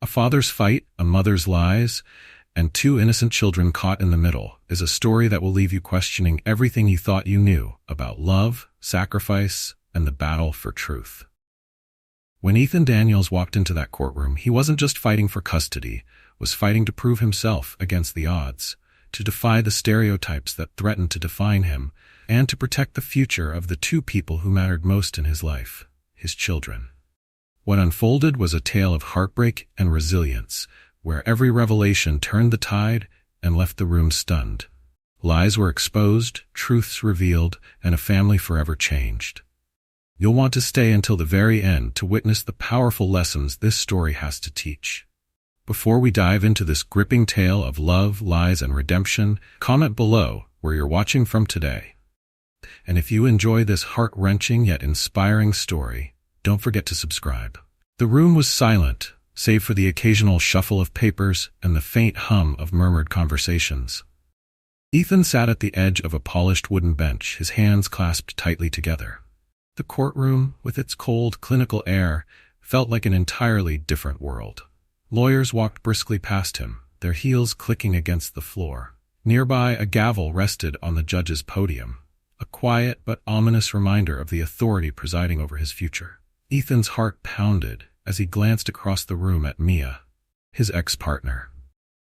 A father's fight, a mother's lies, and two innocent children caught in the middle is a story that will leave you questioning everything you thought you knew about love, sacrifice, and the battle for truth. When Ethan Daniels walked into that courtroom, he wasn't just fighting for custody, was fighting to prove himself against the odds, to defy the stereotypes that threatened to define him, and to protect the future of the two people who mattered most in his life, his children. What unfolded was a tale of heartbreak and resilience, where every revelation turned the tide and left the room stunned. Lies were exposed, truths revealed, and a family forever changed. You'll want to stay until the very end to witness the powerful lessons this story has to teach. Before we dive into this gripping tale of love, lies, and redemption, comment below where you're watching from today. And if you enjoy this heart-wrenching yet inspiring story, don't forget to subscribe. The room was silent, save for the occasional shuffle of papers and the faint hum of murmured conversations. Ethan sat at the edge of a polished wooden bench, his hands clasped tightly together. The courtroom, with its cold, clinical air, felt like an entirely different world. Lawyers walked briskly past him, their heels clicking against the floor. Nearby, a gavel rested on the judge's podium, a quiet but ominous reminder of the authority presiding over his future. Ethan's heart pounded as he glanced across the room at Mia, his ex-partner.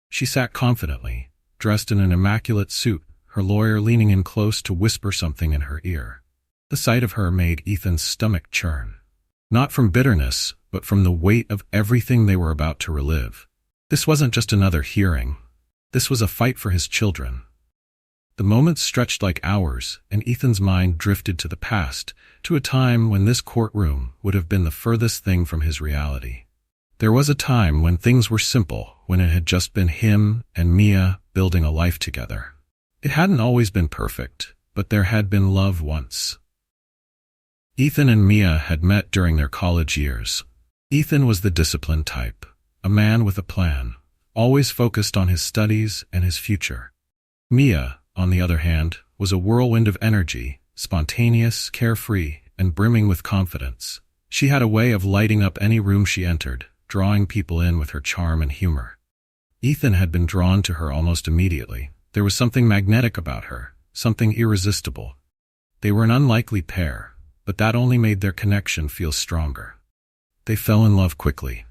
She sat confidently, dressed in an immaculate suit, her lawyer leaning in close to whisper something in her ear. The sight of her made Ethan's stomach churn. Not from bitterness, but from the weight of everything they were about to relive. This wasn't just another hearing. This was a fight for his children. The moments stretched like hours, and Ethan's mind drifted to the past, to a time when this courtroom would have been the furthest thing from his reality. There was a time when things were simple, when it had just been him and Mia building a life together. It hadn't always been perfect, but there had been love once. Ethan and Mia had met during their college years. Ethan was the disciplined type, a man with a plan, always focused on his studies and his future. Mia, on the other hand, was a whirlwind of energy, spontaneous, carefree, and brimming with confidence. She had a way of lighting up any room she entered, drawing people in with her charm and humor. Ethan had been drawn to her almost immediately. There was something magnetic about her, something irresistible. They were an unlikely pair, but that only made their connection feel stronger. They fell in love quickly,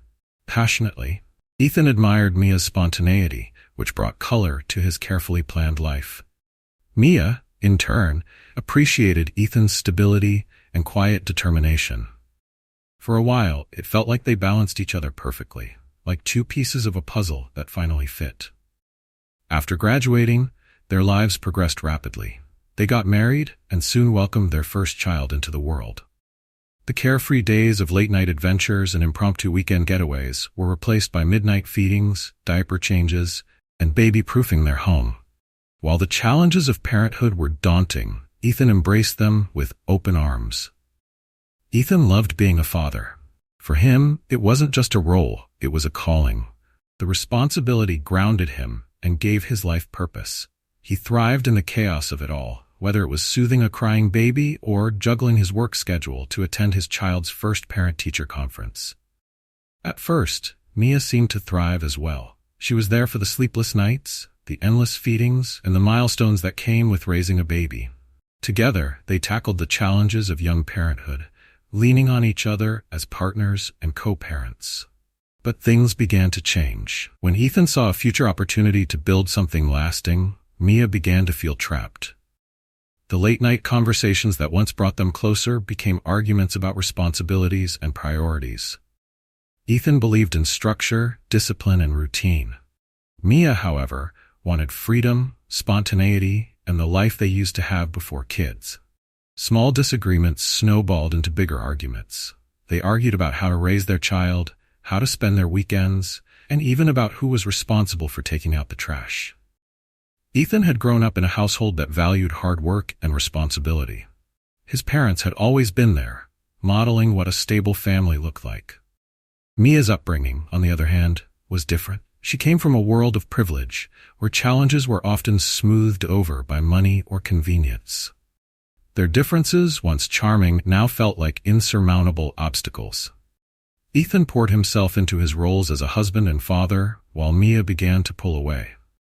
passionately. Ethan admired Mia's spontaneity, which brought color to his carefully planned life. Mia, in turn, appreciated Ethan's stability and quiet determination. For a while, it felt like they balanced each other perfectly, like two pieces of a puzzle that finally fit. After graduating, their lives progressed rapidly. They got married and soon welcomed their first child into the world. The carefree days of late-night adventures and impromptu weekend getaways were replaced by midnight feedings, diaper changes, and baby-proofing their home. While the challenges of parenthood were daunting, Ethan embraced them with open arms. Ethan loved being a father. For him, it wasn't just a role, it was a calling. The responsibility grounded him and gave his life purpose. He thrived in the chaos of it all, whether it was soothing a crying baby or juggling his work schedule to attend his child's first parent-teacher conference. At first, Mia seemed to thrive as well. She was there for the sleepless nights, the endless feedings, and the milestones that came with raising a baby. Together, they tackled the challenges of young parenthood, leaning on each other as partners and co-parents. But things began to change. When Ethan saw a future opportunity to build something lasting, Mia began to feel trapped. The late-night conversations that once brought them closer became arguments about responsibilities and priorities. Ethan believed in structure, discipline, and routine. Mia, however, wanted freedom, spontaneity, and the life they used to have before kids. Small disagreements snowballed into bigger arguments. They argued about how to raise their child, how to spend their weekends, and even about who was responsible for taking out the trash. Ethan had grown up in a household that valued hard work and responsibility. His parents had always been there, modeling what a stable family looked like. Mia's upbringing, on the other hand, was different. She came from a world of privilege, where challenges were often smoothed over by money or convenience. Their differences, once charming, now felt like insurmountable obstacles. Ethan poured himself into his roles as a husband and father, while Mia began to pull away.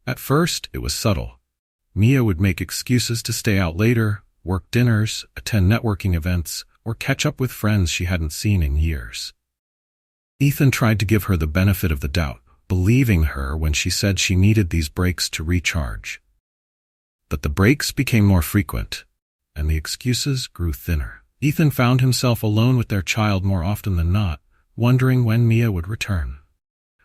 At first, it was subtle. Mia would make excuses to stay out later, work dinners, attend networking events, or catch up with friends she hadn't seen in years. Ethan tried to give her the benefit of the doubt, believing her when she said she needed these breaks to recharge. But the breaks became more frequent, and the excuses grew thinner. Ethan found himself alone with their child more often than not, wondering when Mia would return.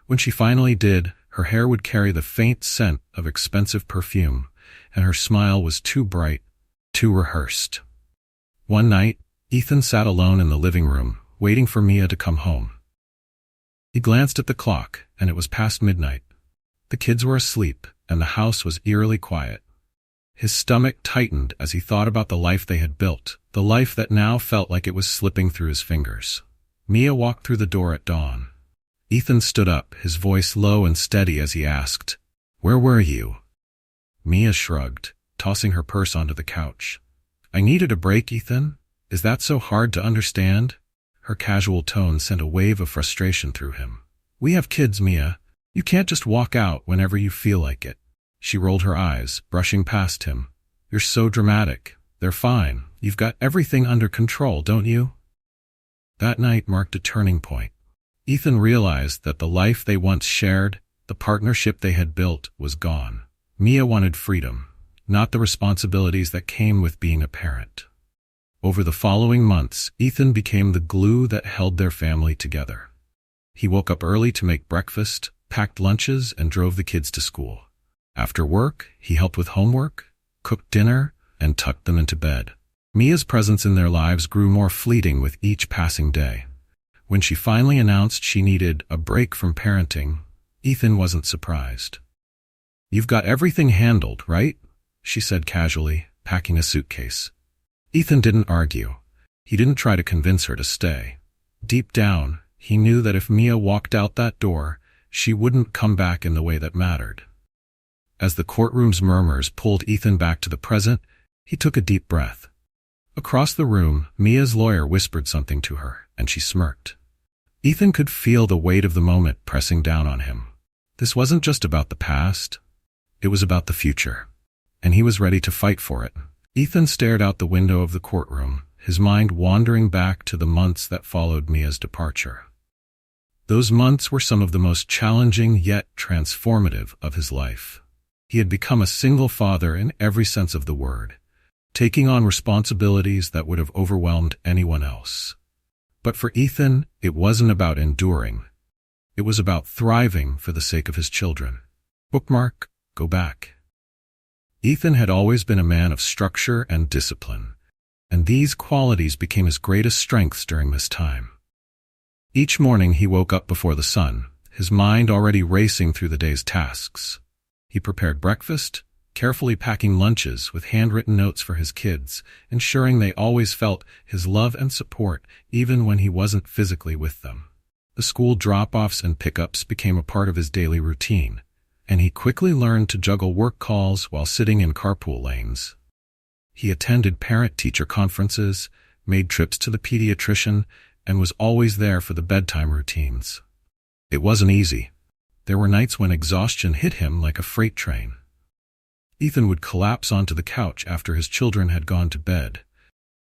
When she finally did, her hair would carry the faint scent of expensive perfume, and her smile was too bright, too rehearsed. One night, Ethan sat alone in the living room, waiting for Mia to come home. He glanced at the clock, and it was past midnight. The kids were asleep, and the house was eerily quiet. His stomach tightened as he thought about the life they had built, the life that now felt like it was slipping through his fingers. Mia walked through the door at dawn. Ethan stood up, his voice low and steady as he asked, "Where were you?" Mia shrugged, tossing her purse onto the couch. "I needed a break, Ethan. Is that so hard to understand?" Her casual tone sent a wave of frustration through him. "We have kids, Mia. You can't just walk out whenever you feel like it." She rolled her eyes, brushing past him. "You're so dramatic. They're fine. You've got everything under control, don't you?" That night marked a turning point. Ethan realized that the life they once shared, the partnership they had built, was gone. Mia wanted freedom, not the responsibilities that came with being a parent. Over the following months, Ethan became the glue that held their family together. He woke up early to make breakfast, packed lunches, and drove the kids to school. After work, he helped with homework, cooked dinner, and tucked them into bed. Mia's presence in their lives grew more fleeting with each passing day. When she finally announced she needed a break from parenting, Ethan wasn't surprised. "You've got everything handled, right?" she said casually, packing a suitcase. Ethan didn't argue. He didn't try to convince her to stay. Deep down, he knew that if Mia walked out that door, she wouldn't come back in the way that mattered. As the courtroom's murmurs pulled Ethan back to the present, he took a deep breath. Across the room, Mia's lawyer whispered something to her, and she smirked. Ethan could feel the weight of the moment pressing down on him. This wasn't just about the past. It was about the future, and he was ready to fight for it. Ethan stared out the window of the courtroom, his mind wandering back to the months that followed Mia's departure. Those months were some of the most challenging yet transformative of his life. He had become a single father in every sense of the word, taking on responsibilities that would have overwhelmed anyone else. But for Ethan, it wasn't about enduring. It was about thriving for the sake of his children. Bookmark, go back. Ethan had always been a man of structure and discipline, and these qualities became his greatest strengths during this time. Each morning he woke up before the sun, his mind already racing through the day's tasks. He prepared breakfast, carefully packing lunches with handwritten notes for his kids, ensuring they always felt his love and support even when he wasn't physically with them. The school drop-offs and pickups became a part of his daily routine, and he quickly learned to juggle work calls while sitting in carpool lanes. He attended parent-teacher conferences, made trips to the pediatrician, and was always there for the bedtime routines. It wasn't easy. There were nights when exhaustion hit him like a freight train. Ethan would collapse onto the couch after his children had gone to bed,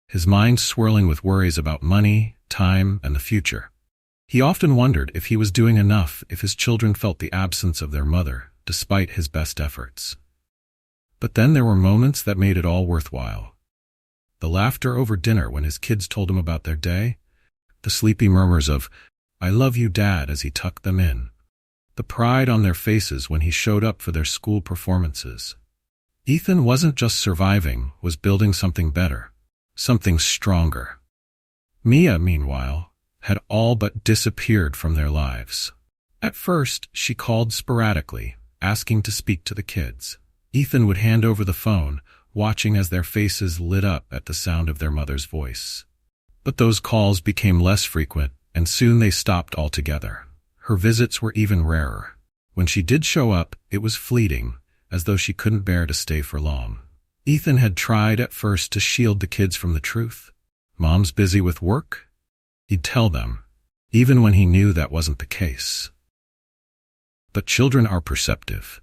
his mind swirling with worries about money, time, and the future. He often wondered if he was doing enough if his children felt the absence of their mother, despite his best efforts. But then there were moments that made it all worthwhile. The laughter over dinner when his kids told him about their day, the sleepy murmurs of, "I love you, Dad," as he tucked them in, the pride on their faces when he showed up for their school performances. Ethan wasn't just surviving, was building something better, something stronger. Mia, meanwhile, had all but disappeared from their lives. At first, she called sporadically, asking to speak to the kids. Ethan would hand over the phone, watching as their faces lit up at the sound of their mother's voice. But those calls became less frequent, and soon they stopped altogether. Her visits were even rarer. When she did show up, it was fleeting, as though she couldn't bear to stay for long. Ethan had tried at first to shield the kids from the truth. "Mom's busy with work?" He'd tell them. even when he knew that wasn't the case. But children are perceptive.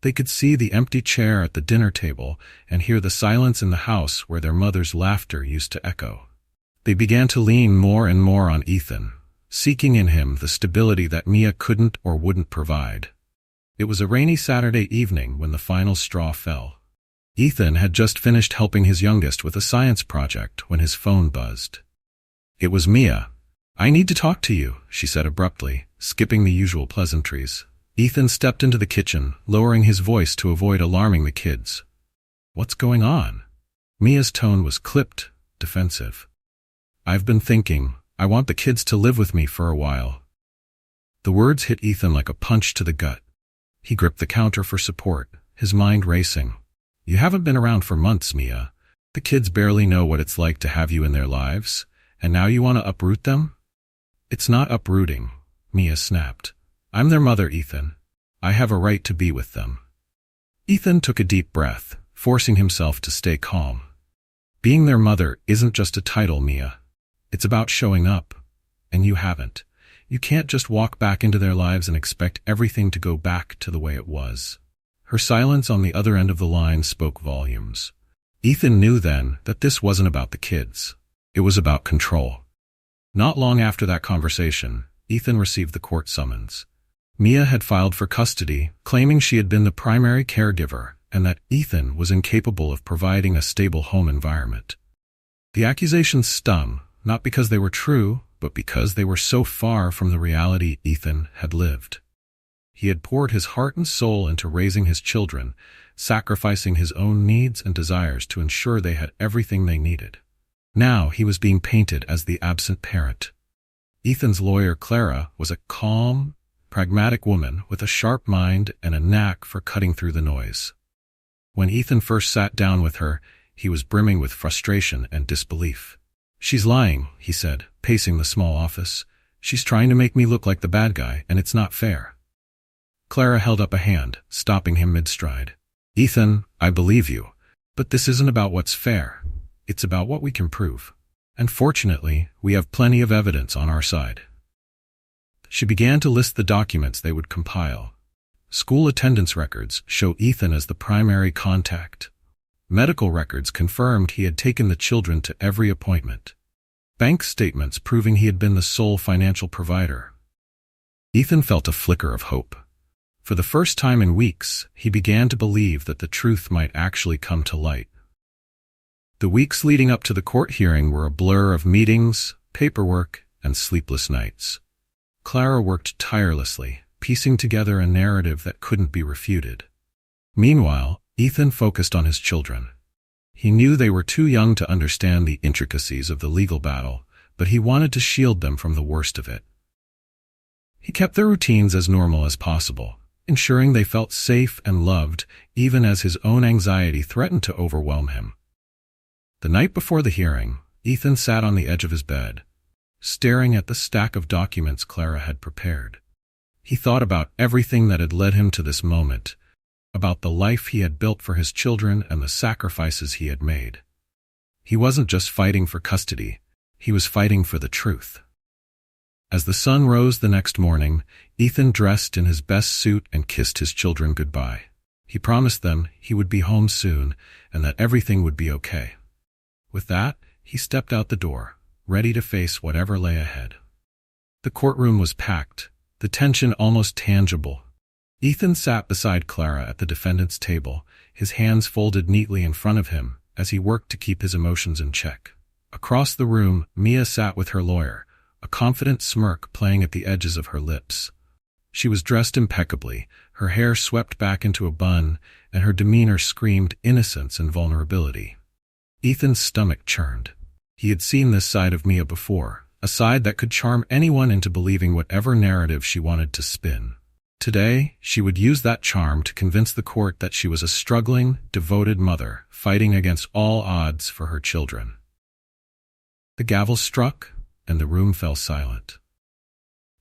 They could see the empty chair at the dinner table and hear the silence in the house where their mother's laughter used to echo. They began to lean more and more on Ethan, seeking in him the stability that Mia couldn't or wouldn't provide. It was a rainy Saturday evening when the final straw fell. Ethan had just finished helping his youngest with a science project when his phone buzzed. It was Mia. "I need to talk to you," she said abruptly, skipping the usual pleasantries. Ethan stepped into the kitchen, lowering his voice to avoid alarming the kids. "What's going on?" Mia's tone was clipped, defensive. "I've been thinking, I want the kids to live with me for a while." The words hit Ethan like a punch to the gut. He gripped the counter for support, his mind racing. "You haven't been around for months, Mia. The kids barely know what it's like to have you in their lives, and now you want to uproot them?" "It's not uprooting," Mia snapped. "I'm their mother, Ethan. I have a right to be with them." Ethan took a deep breath, forcing himself to stay calm. Being their mother isn't just a title, Mia. It's about showing up, and you haven't. You can't just walk back into their lives and expect everything to go back to the way it was. Her silence on the other end of the line spoke volumes. Ethan knew then that this wasn't about the kids. It was about control. Not long after that conversation, Ethan received the court summons. Mia had filed for custody, claiming she had been the primary caregiver and that Ethan was incapable of providing a stable home environment. The accusations stung, not because they were true, but because they were so far from the reality Ethan had lived. He had poured his heart and soul into raising his children, sacrificing his own needs and desires to ensure they had everything they needed. Now he was being painted as the absent parent. Ethan's lawyer, Clara, was a calm, pragmatic woman with a sharp mind and a knack for cutting through the noise. When Ethan first sat down with her, he was brimming with frustration and disbelief. "She's lying," he said, pacing the small office. "She's trying to make me look like the bad guy, and it's not fair." Clara held up a hand, stopping him mid-stride. "Ethan, I believe you, but this isn't about what's fair. It's about what we can prove. And fortunately, we have plenty of evidence on our side." She began to list the documents they would compile. School attendance records show Ethan as the primary contact. Medical records confirmed he had taken the children to every appointment. Bank statements proving he had been the sole financial provider. Ethan felt a flicker of hope. For the first time in weeks, he began to believe that the truth might actually come to light. The weeks leading up to the court hearing were a blur of meetings, paperwork, and sleepless nights. Clara worked tirelessly, piecing together a narrative that couldn't be refuted. Meanwhile, Ethan focused on his children. He knew they were too young to understand the intricacies of the legal battle, but he wanted to shield them from the worst of it. He kept their routines as normal as possible, ensuring they felt safe and loved, even as his own anxiety threatened to overwhelm him. The night before the hearing, Ethan sat on the edge of his bed, staring at the stack of documents Clara had prepared. He thought about everything that had led him to this moment, about the life he had built for his children and the sacrifices he had made. He wasn't just fighting for custody, he was fighting for the truth. As the sun rose the next morning, Ethan dressed in his best suit and kissed his children goodbye. He promised them he would be home soon and that everything would be okay. With that, he stepped out the door, ready to face whatever lay ahead. The courtroom was packed, the tension almost tangible. Ethan sat beside Clara at the defendant's table, his hands folded neatly in front of him as he worked to keep his emotions in check. Across the room, Mia sat with her lawyer, a confident smirk playing at the edges of her lips. She was dressed impeccably, her hair swept back into a bun, and her demeanor screamed innocence and vulnerability. Ethan's stomach churned. He had seen this side of Mia before, a side that could charm anyone into believing whatever narrative she wanted to spin. Today, she would use that charm to convince the court that she was a struggling, devoted mother, fighting against all odds for her children. The gavel struck, and the room fell silent.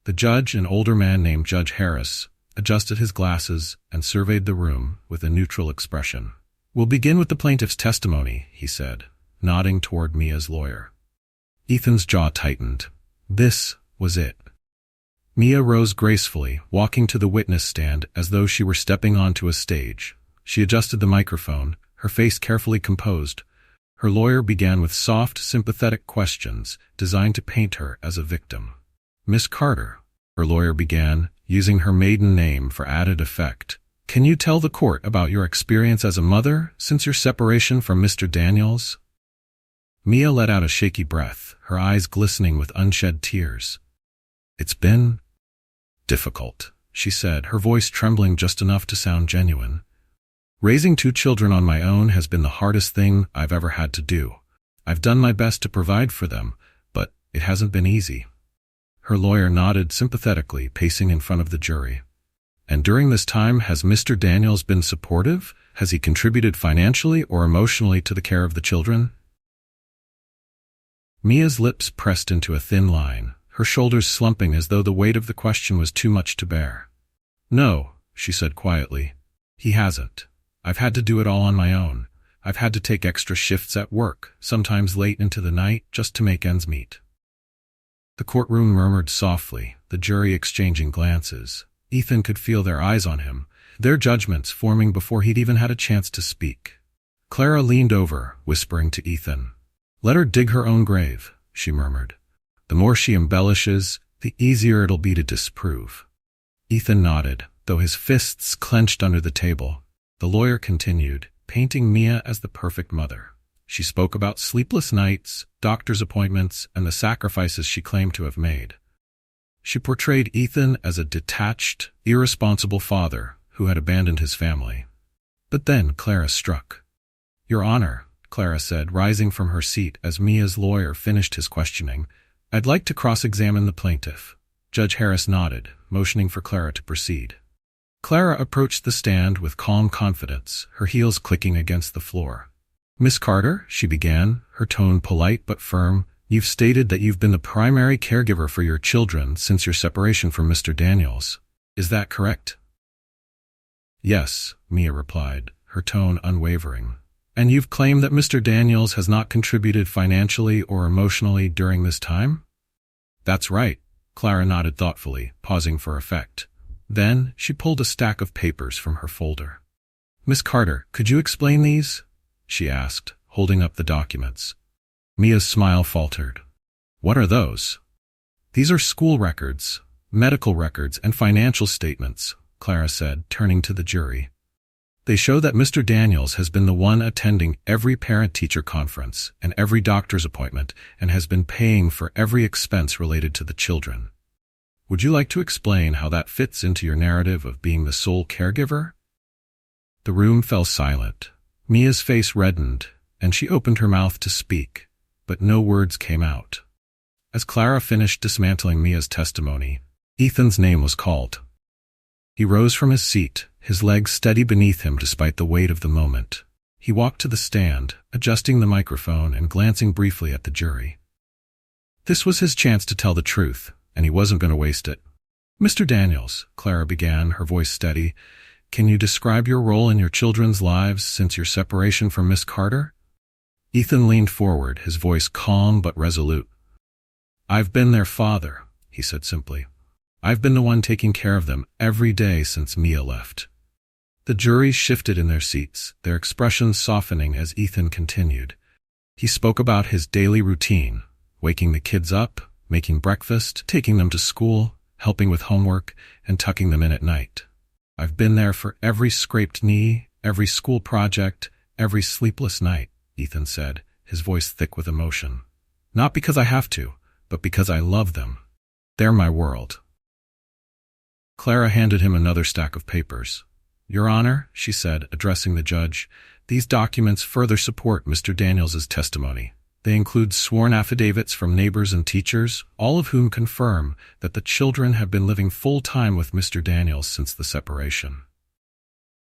The judge, an older man named Judge Harris, adjusted his glasses and surveyed the room with a neutral expression. "We'll begin with the plaintiff's testimony," he said, nodding toward Mia's lawyer. Ethan's jaw tightened. This, was it. Mia rose gracefully, walking to the witness stand as though she were stepping onto a stage. She adjusted the microphone, her face carefully composed. Her lawyer began with soft, sympathetic questions designed to paint her as a victim. "Miss Carter," her lawyer began, using her maiden name for added effect, "can you tell the court about your experience as a mother since your separation from Mr. Daniels?" Mia let out a shaky breath, her eyes glistening with unshed tears. "It's been difficult," she said, her voice trembling just enough to sound genuine. "Raising 2 children on my own has been the hardest thing I've ever had to do. I've done my best to provide for them, but it hasn't been easy." Her lawyer nodded sympathetically, pacing in front of the jury. "And during this time, has Mr. Daniels been supportive? Has he contributed financially or emotionally to the care of the children?" Mia's lips pressed into a thin line, her shoulders slumping as though the weight of the question was too much to bear. "No," she said quietly. "He hasn't. I've had to do it all on my own. I've had to take extra shifts at work, sometimes late into the night, just to make ends meet." The courtroom murmured softly, the jury exchanging glances. Ethan could feel their eyes on him, their judgments forming before he'd even had a chance to speak. Clara leaned over, whispering to Ethan. "Let her dig her own grave," she murmured. "The more she embellishes, the easier it'll be to disprove." Ethan nodded, though his fists clenched under the table. The lawyer continued, painting Mia as the perfect mother. She spoke about sleepless nights, doctor's appointments, and the sacrifices she claimed to have made. She portrayed Ethan as a detached, irresponsible father who had abandoned his family. But then Clara struck. "Your Honor," Clara said, rising from her seat as Mia's lawyer finished his questioning, "I'd like to cross-examine the plaintiff." Judge Harris nodded, motioning for Clara to proceed. Clara approached the stand with calm confidence, her heels clicking against the floor. "Miss Carter," she began, her tone polite but firm, "you've stated that you've been the primary caregiver for your children since your separation from Mr. Daniels. Is that correct?" "Yes," Mia replied, her tone unwavering. "And you've claimed that Mr. Daniels has not contributed financially or emotionally during this time?" "That's right," Clara nodded thoughtfully, pausing for effect. Then she pulled a stack of papers from her folder. "Miss Carter, could you explain these?" she asked, holding up the documents. Mia's smile faltered. "What are those?" "These are school records, medical records, and financial statements," Clara said, turning to the jury. "They show that Mr. Daniels has been the one attending every parent-teacher conference and every doctor's appointment and has been paying for every expense related to the children. Would you like to explain how that fits into your narrative of being the sole caregiver?" The room fell silent. Mia's face reddened, and she opened her mouth to speak, but no words came out. As Clara finished dismantling Mia's testimony, Ethan's name was called. He rose from his seat, his legs steady beneath him despite the weight of the moment. He walked to the stand, adjusting the microphone and glancing briefly at the jury. This was his chance to tell the truth, and he wasn't going to waste it. "Mr. Daniels," Clara began, her voice steady, "can you describe your role in your children's lives since your separation from Miss Carter?" Ethan leaned forward, his voice calm but resolute. "I've been their father," he said simply. "I've been the one taking care of them every day since Mia left." The jury shifted in their seats, their expressions softening as Ethan continued. He spoke about his daily routine, waking the kids up, making breakfast, taking them to school, helping with homework, and tucking them in at night. "I've been there for every scraped knee, every school project, every sleepless night," Ethan said, his voice thick with emotion. "Not because I have to, but because I love them. They're my world." Clara handed him another stack of papers. "Your Honor," she said, addressing the judge, "these documents further support Mr. Daniels' testimony. They include sworn affidavits from neighbors and teachers, all of whom confirm that the children have been living full-time with Mr. Daniels since the separation."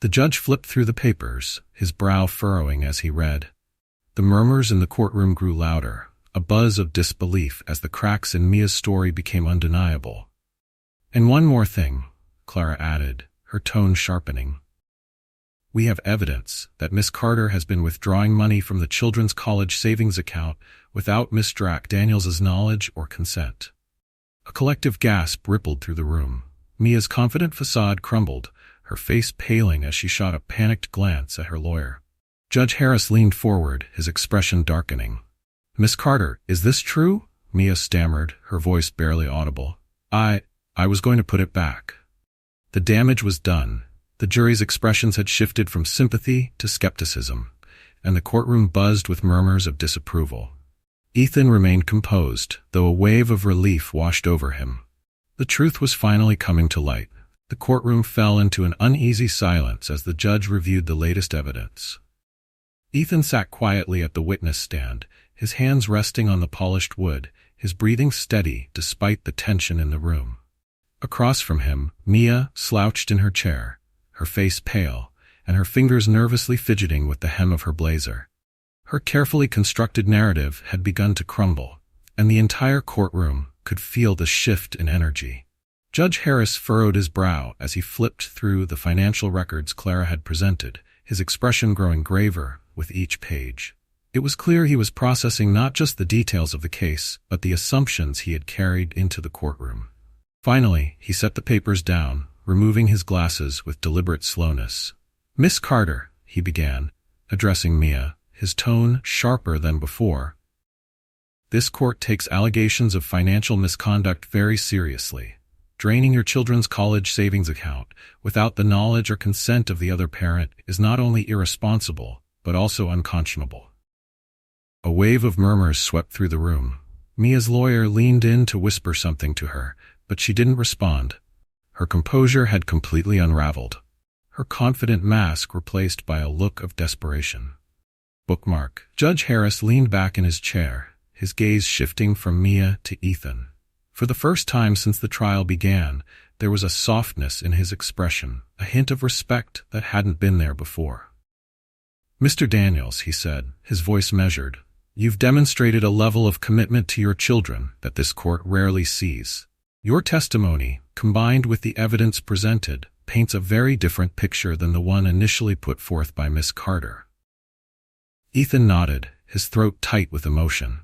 The judge flipped through the papers, his brow furrowing as he read. The murmurs in the courtroom grew louder, a buzz of disbelief as the cracks in Mia's story became undeniable. "And one more thing," Clara added, her tone sharpening. "We have evidence that Miss Carter has been withdrawing money from the children's college savings account without Mr. Daniels' knowledge or consent." A collective gasp rippled through the room. Mia's confident facade crumbled, her face paling as she shot a panicked glance at her lawyer. Judge Harris leaned forward, his expression darkening. "Miss Carter, is this true?" Mia stammered, her voice barely audible. I was going to put it back." The damage was done. The jury's expressions had shifted from sympathy to skepticism, and the courtroom buzzed with murmurs of disapproval. Ethan remained composed, though a wave of relief washed over him. The truth was finally coming to light. The courtroom fell into an uneasy silence as the judge reviewed the latest evidence. Ethan sat quietly at the witness stand, his hands resting on the polished wood, his breathing steady despite the tension in the room. Across from him, Mia slouched in her chair, her face pale, and her fingers nervously fidgeting with the hem of her blazer. Her carefully constructed narrative had begun to crumble, and the entire courtroom could feel the shift in energy. Judge Harris furrowed his brow as he flipped through the financial records Clara had presented, his expression growing graver with each page. It was clear he was processing not just the details of the case, but the assumptions he had carried into the courtroom. Finally, he set the papers down, removing his glasses with deliberate slowness. "Miss Carter," he began, addressing Mia, his tone sharper than before. "This court takes allegations of financial misconduct very seriously. Draining your children's college savings account without the knowledge or consent of the other parent is not only irresponsible, but also unconscionable." A wave of murmurs swept through the room. Mia's lawyer leaned in to whisper something to her, but she didn't respond. Her composure had completely unraveled, her confident mask replaced by a look of desperation. Bookmark. Judge Harris leaned back in his chair, his gaze shifting from Mia to Ethan. For the first time since the trial began, there was a softness in his expression, a hint of respect that hadn't been there before. "Mr. Daniels," he said, his voice measured, "you've demonstrated a level of commitment to your children that this court rarely sees. Your testimony, combined with the evidence presented, paints a very different picture than the one initially put forth by Miss Carter." Ethan nodded, his throat tight with emotion.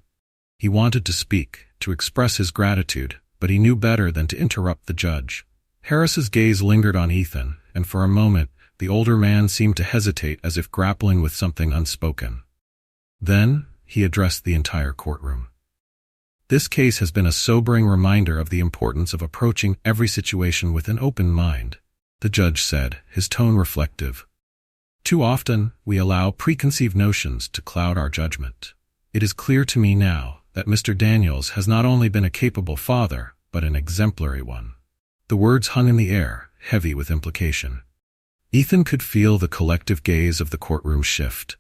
He wanted to speak, to express his gratitude, but he knew better than to interrupt the judge. Harris's gaze lingered on Ethan, and for a moment, the older man seemed to hesitate as if grappling with something unspoken. Then, he addressed the entire courtroom. "This case has been a sobering reminder of the importance of approaching every situation with an open mind," the judge said, his tone reflective. "Too often, we allow preconceived notions to cloud our judgment. It is clear to me now that Mr. Daniels has not only been a capable father, but an exemplary one." The words hung in the air, heavy with implication. Ethan could feel the collective gaze of the courtroom shift.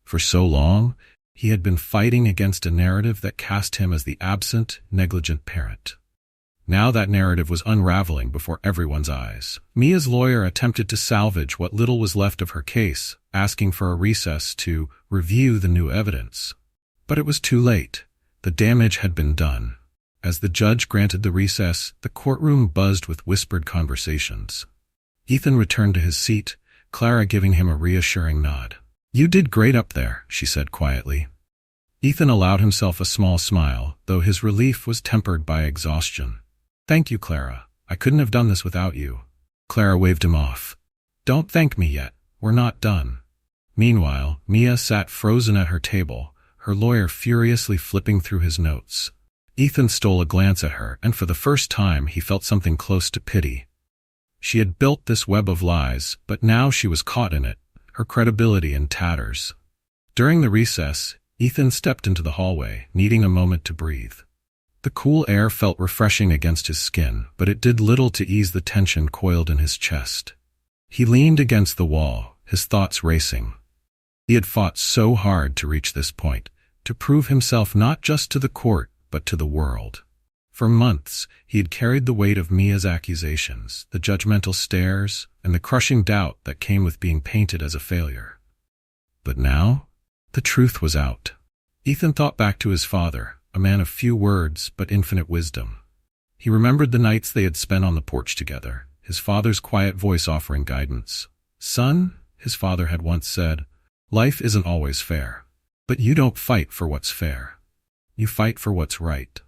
For so long, he had been fighting against a narrative that cast him as the absent, negligent parent. Now that narrative was unraveling before everyone's eyes. Mia's lawyer attempted to salvage what little was left of her case, asking for a recess to review the new evidence. But it was too late. The damage had been done. As the judge granted the recess, the courtroom buzzed with whispered conversations. Ethan returned to his seat, Clara giving him a reassuring nod. "You did great up there," she said quietly. Ethan allowed himself a small smile, though his relief was tempered by exhaustion. "Thank you, Clara. I couldn't have done this without you." Clara waved him off. "Don't thank me yet. We're not done." Meanwhile, Mia sat frozen at her table, her lawyer furiously flipping through his notes. Ethan stole a glance at her, and for the first time he felt something close to pity. She had built this web of lies, but now she was caught in it, her credibility in tatters. During the recess, Ethan stepped into the hallway, needing a moment to breathe. The cool air felt refreshing against his skin, but it did little to ease the tension coiled in his chest. He leaned against the wall, his thoughts racing. He had fought so hard to reach this point, to prove himself not just to the court, but to the world. For months, he had carried the weight of Mia's accusations, the judgmental stares, and the crushing doubt that came with being painted as a failure. But now, the truth was out. Ethan thought back to his father, a man of few words but infinite wisdom. He remembered the nights they had spent on the porch together, his father's quiet voice offering guidance. "Son," his father had once said, "life isn't always fair. But you don't fight for what's fair. You fight for what's right."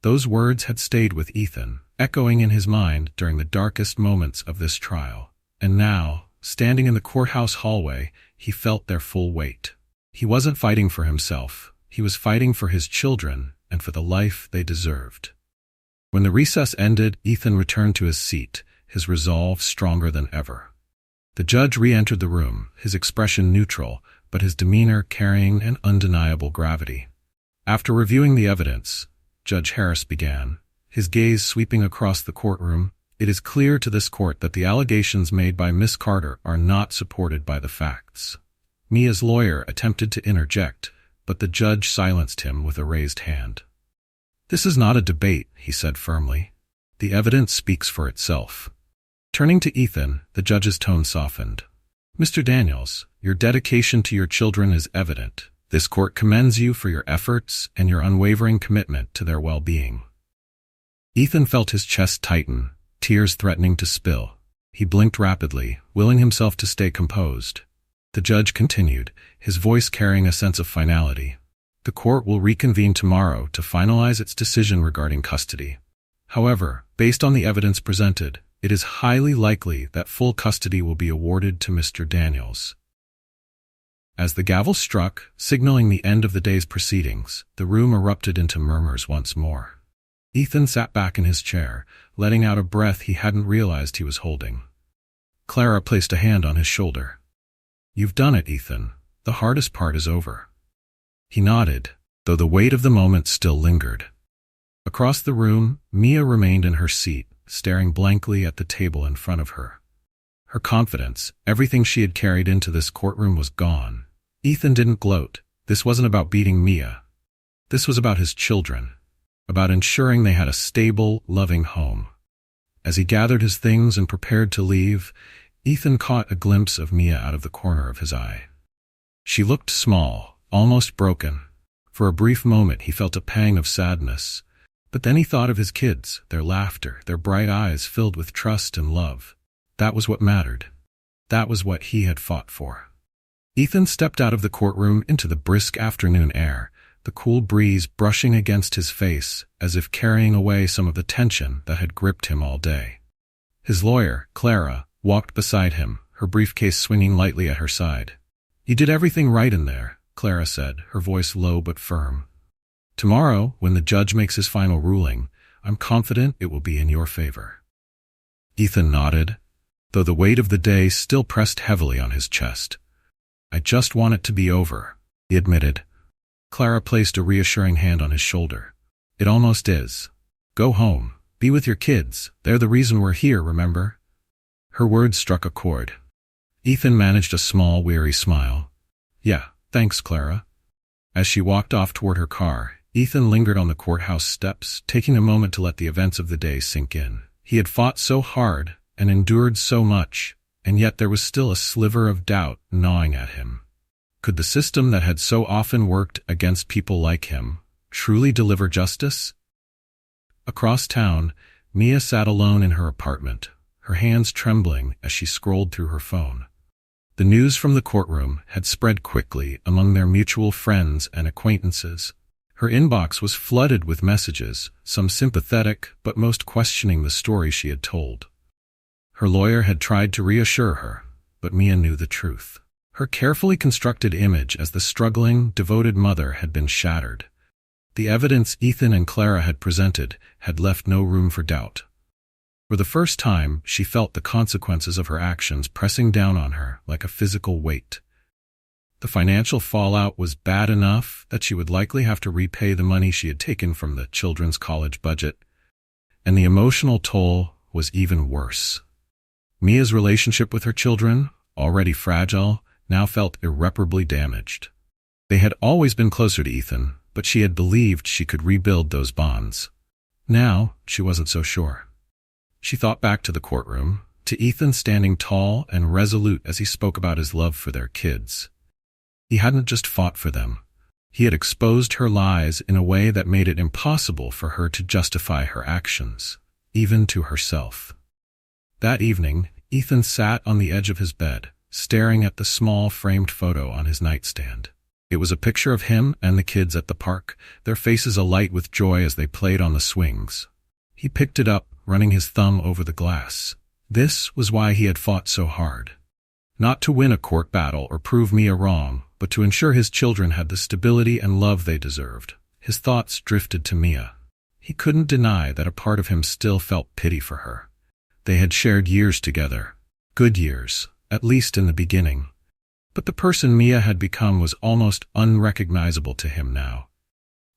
Those words had stayed with Ethan, echoing in his mind during the darkest moments of this trial. And now, standing in the courthouse hallway, he felt their full weight. He wasn't fighting for himself. He was fighting for his children and for the life they deserved. When the recess ended, Ethan returned to his seat, his resolve stronger than ever. The judge re-entered the room, his expression neutral, but his demeanor carrying an undeniable gravity. After reviewing the evidence, Judge Harris began, his gaze sweeping across the courtroom. It is clear to this court that the allegations made by Miss Carter are not supported by the facts. Mia's lawyer attempted to interject, but the judge silenced him with a raised hand. "This is not a debate," he said firmly. "The evidence speaks for itself." Turning to Ethan, the judge's tone softened. "Mr. Daniels, your dedication to your children is evident. This court commends you for your efforts and your unwavering commitment to their well-being." Ethan felt his chest tighten, tears threatening to spill. He blinked rapidly, willing himself to stay composed. The judge continued, his voice carrying a sense of finality. "The court will reconvene tomorrow to finalize its decision regarding custody. However, based on the evidence presented, it is highly likely that full custody will be awarded to Mr. Daniels." As the gavel struck, signaling the end of the day's proceedings, the room erupted into murmurs once more. Ethan sat back in his chair, letting out a breath he hadn't realized he was holding. Clara placed a hand on his shoulder. "You've done it, Ethan. The hardest part is over." He nodded, though the weight of the moment still lingered. Across the room, Mia remained in her seat, staring blankly at the table in front of her. Her confidence, everything she had carried into this courtroom, was gone. Ethan didn't gloat. This wasn't about beating Mia. This was about his children, about ensuring they had a stable, loving home. As he gathered his things and prepared to leave, Ethan caught a glimpse of Mia out of the corner of his eye. She looked small, almost broken. For a brief moment he felt a pang of sadness, but then he thought of his kids, their laughter, their bright eyes filled with trust and love. That was what mattered. That was what he had fought for. Ethan stepped out of the courtroom into the brisk afternoon air, the cool breeze brushing against his face as if carrying away some of the tension that had gripped him all day. His lawyer, Clara, walked beside him, her briefcase swinging lightly at her side. "You did everything right in there," Clara said, her voice low but firm. "Tomorrow, when the judge makes his final ruling, I'm confident it will be in your favor." Ethan nodded, though the weight of the day still pressed heavily on his chest. "I just want it to be over," he admitted. Clara placed a reassuring hand on his shoulder. "It almost is. Go home. Be with your kids. They're the reason we're here, remember?" Her words struck a chord. Ethan managed a small, weary smile. "Yeah, thanks, Clara." As she walked off toward her car, Ethan lingered on the courthouse steps, taking a moment to let the events of the day sink in. He had fought so hard and endured so much, and yet there was still a sliver of doubt gnawing at him. Could the system that had so often worked against people like him truly deliver justice? Across town, Mia sat alone in her apartment, her hands trembling as she scrolled through her phone. The news from the courtroom had spread quickly among their mutual friends and acquaintances. Her inbox was flooded with messages, some sympathetic but most questioning the story she had told. Her lawyer had tried to reassure her, but Mia knew the truth. Her carefully constructed image as the struggling, devoted mother had been shattered. The evidence Ethan and Clara had presented had left no room for doubt. For the first time, she felt the consequences of her actions pressing down on her like a physical weight. The financial fallout was bad enough that she would likely have to repay the money she had taken from the children's college budget, and the emotional toll was even worse. Mia's relationship with her children, already fragile, now felt irreparably damaged. They had always been closer to Ethan, but she had believed she could rebuild those bonds. Now, she wasn't so sure. She thought back to the courtroom, to Ethan standing tall and resolute as he spoke about his love for their kids. He hadn't just fought for them. He had exposed her lies in a way that made it impossible for her to justify her actions, even to herself. That evening, Ethan sat on the edge of his bed, staring at the small framed photo on his nightstand. It was a picture of him and the kids at the park, their faces alight with joy as they played on the swings. He picked it up, running his thumb over the glass. This was why he had fought so hard. Not to win a court battle or prove Mia wrong, but to ensure his children had the stability and love they deserved. His thoughts drifted to Mia. He couldn't deny that a part of him still felt pity for her. They had shared years together. Good years, at least in the beginning. But the person Mia had become was almost unrecognizable to him now.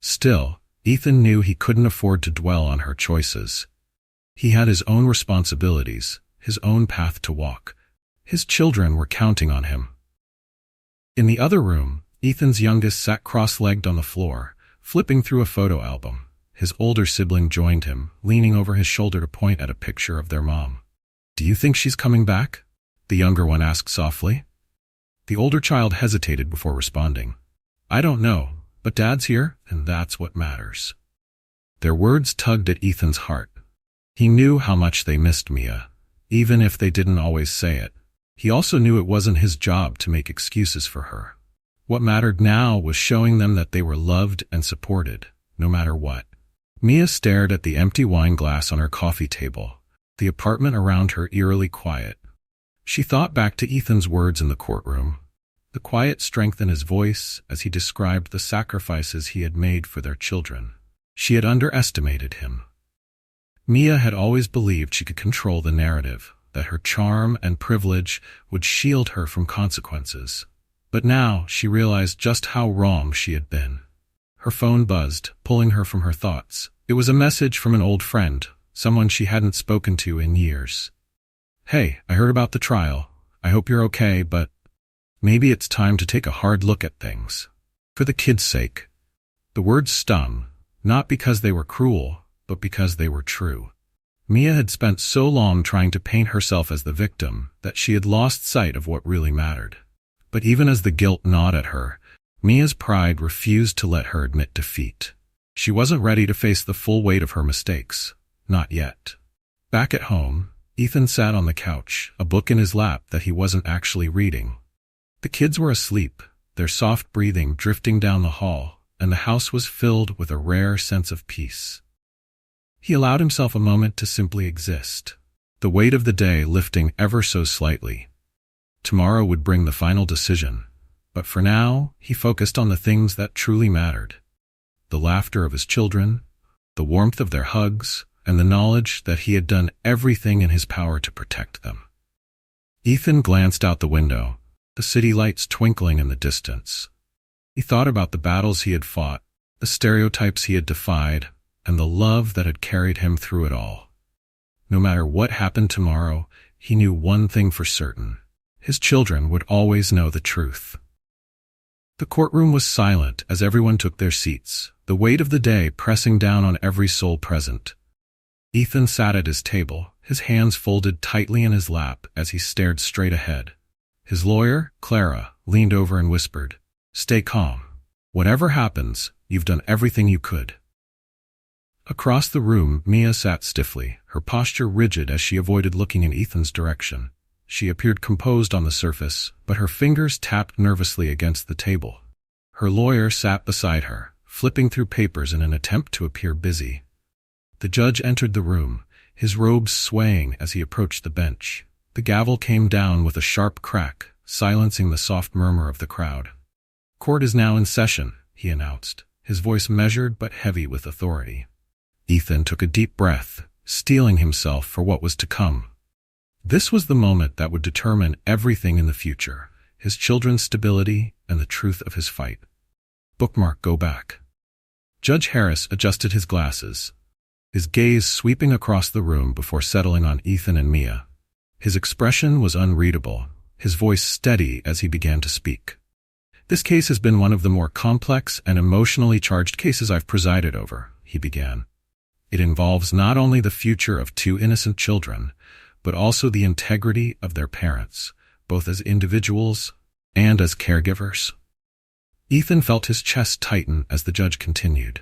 Still, Ethan knew he couldn't afford to dwell on her choices. He had his own responsibilities, his own path to walk. His children were counting on him. In the other room, Ethan's youngest sat cross-legged on the floor, flipping through a photo album. His older sibling joined him, leaning over his shoulder to point at a picture of their mom. "Do you think she's coming back?" the younger one asked softly. The older child hesitated before responding. "I don't know, but Dad's here, and that's what matters." Their words tugged at Ethan's heart. He knew how much they missed Mia, even if they didn't always say it. He also knew it wasn't his job to make excuses for her. What mattered now was showing them that they were loved and supported, no matter what. Mia stared at the empty wine glass on her coffee table, the apartment around her eerily quiet. She thought back to Ethan's words in the courtroom, the quiet strength in his voice as he described the sacrifices he had made for their children. She had underestimated him. Mia had always believed she could control the narrative, that her charm and privilege would shield her from consequences. But now she realized just how wrong she had been. Her phone buzzed, pulling her from her thoughts. It was a message from an old friend, someone she hadn't spoken to in years. "Hey, I heard about the trial. I hope you're okay, but maybe it's time to take a hard look at things. For the kids' sake." The words stung, not because they were cruel, but because they were true. Mia had spent so long trying to paint herself as the victim that she had lost sight of what really mattered. But even as the guilt gnawed at her, Mia's pride refused to let her admit defeat. She wasn't ready to face the full weight of her mistakes. Not yet. Back at home, Ethan sat on the couch, a book in his lap that he wasn't actually reading. The kids were asleep, their soft breathing drifting down the hall, and the house was filled with a rare sense of peace. He allowed himself a moment to simply exist, the weight of the day lifting ever so slightly. Tomorrow would bring the final decision, but for now, he focused on the things that truly mattered. The laughter of his children, the warmth of their hugs, and the knowledge that he had done everything in his power to protect them. Ethan glanced out the window, the city lights twinkling in the distance. He thought about the battles he had fought, the stereotypes he had defied, and the love that had carried him through it all. No matter what happened tomorrow, he knew one thing for certain. His children would always know the truth. The courtroom was silent as everyone took their seats, the weight of the day pressing down on every soul present. Ethan sat at his table, his hands folded tightly in his lap as he stared straight ahead. His lawyer, Clara, leaned over and whispered, "Stay calm. Whatever happens, you've done everything you could." Across the room, Mia sat stiffly, her posture rigid as she avoided looking in Ethan's direction. She appeared composed on the surface, but her fingers tapped nervously against the table. Her lawyer sat beside her, flipping through papers in an attempt to appear busy. The judge entered the room, his robes swaying as he approached the bench. The gavel came down with a sharp crack, silencing the soft murmur of the crowd. "Court is now in session," he announced, his voice measured but heavy with authority. Ethan took a deep breath, steeling himself for what was to come. This was the moment that would determine everything in the future, his children's stability and the truth of his fight. Bookmark go back. Judge Harris adjusted his glasses, his gaze sweeping across the room before settling on Ethan and Mia. His expression was unreadable, his voice steady as he began to speak. "This case has been one of the more complex and emotionally charged cases I've presided over," he began. "It involves not only the future of two innocent children, but also the integrity of their parents, both as individuals and as caregivers." Ethan felt his chest tighten as the judge continued.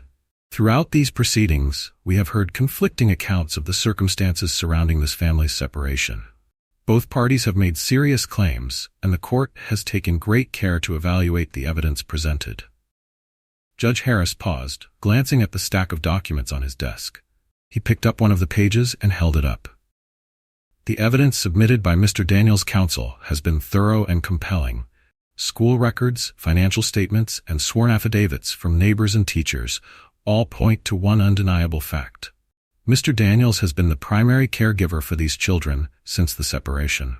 "Throughout these proceedings, we have heard conflicting accounts of the circumstances surrounding this family's separation. Both parties have made serious claims, and the court has taken great care to evaluate the evidence presented. Judge Harris paused, glancing at the stack of documents on his desk. He picked up one of the pages and held it up. The evidence submitted by Mr. Daniels' counsel has been thorough and compelling. School records, financial statements, and sworn affidavits from neighbors and teachers all point to one undeniable fact. Mr. Daniels has been the primary caregiver for these children since the separation.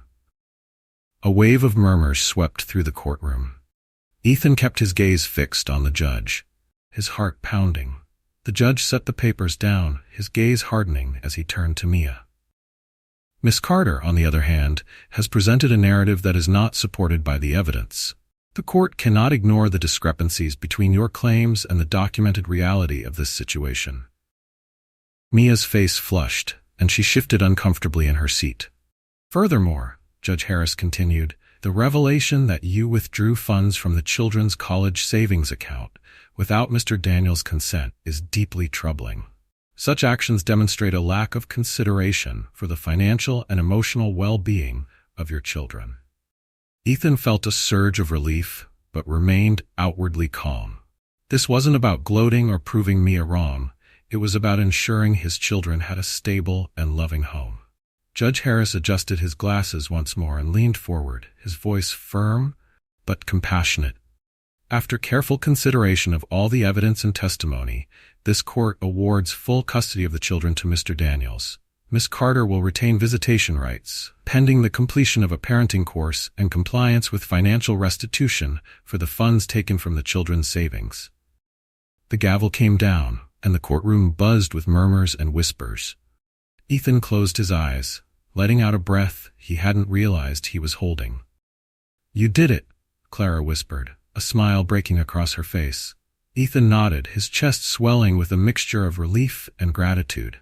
A wave of murmurs swept through the courtroom. Ethan kept his gaze fixed on the judge, his heart pounding. The judge set the papers down, his gaze hardening as he turned to Mia. Miss Carter, on the other hand, has presented a narrative that is not supported by the evidence. The court cannot ignore the discrepancies between your claims and the documented reality of this situation. Mia's face flushed, and she shifted uncomfortably in her seat. Furthermore, Judge Harris continued, the revelation that you withdrew funds from the children's college savings account without Mr. Daniels' consent is deeply troubling. Such actions demonstrate a lack of consideration for the financial and emotional well-being of your children. Ethan felt a surge of relief, but remained outwardly calm. This wasn't about gloating or proving Mia wrong. It was about ensuring his children had a stable and loving home. Judge Harris adjusted his glasses once more and leaned forward, his voice firm but compassionate. After careful consideration of all the evidence and testimony, this court awards full custody of the children to Mr. Daniels. Miss Carter will retain visitation rights, pending the completion of a parenting course and compliance with financial restitution for the funds taken from the children's savings. The gavel came down, and the courtroom buzzed with murmurs and whispers. Ethan closed his eyes, letting out a breath he hadn't realized he was holding. "You did it," Clara whispered, a smile breaking across her face. Ethan nodded, his chest swelling with a mixture of relief and gratitude.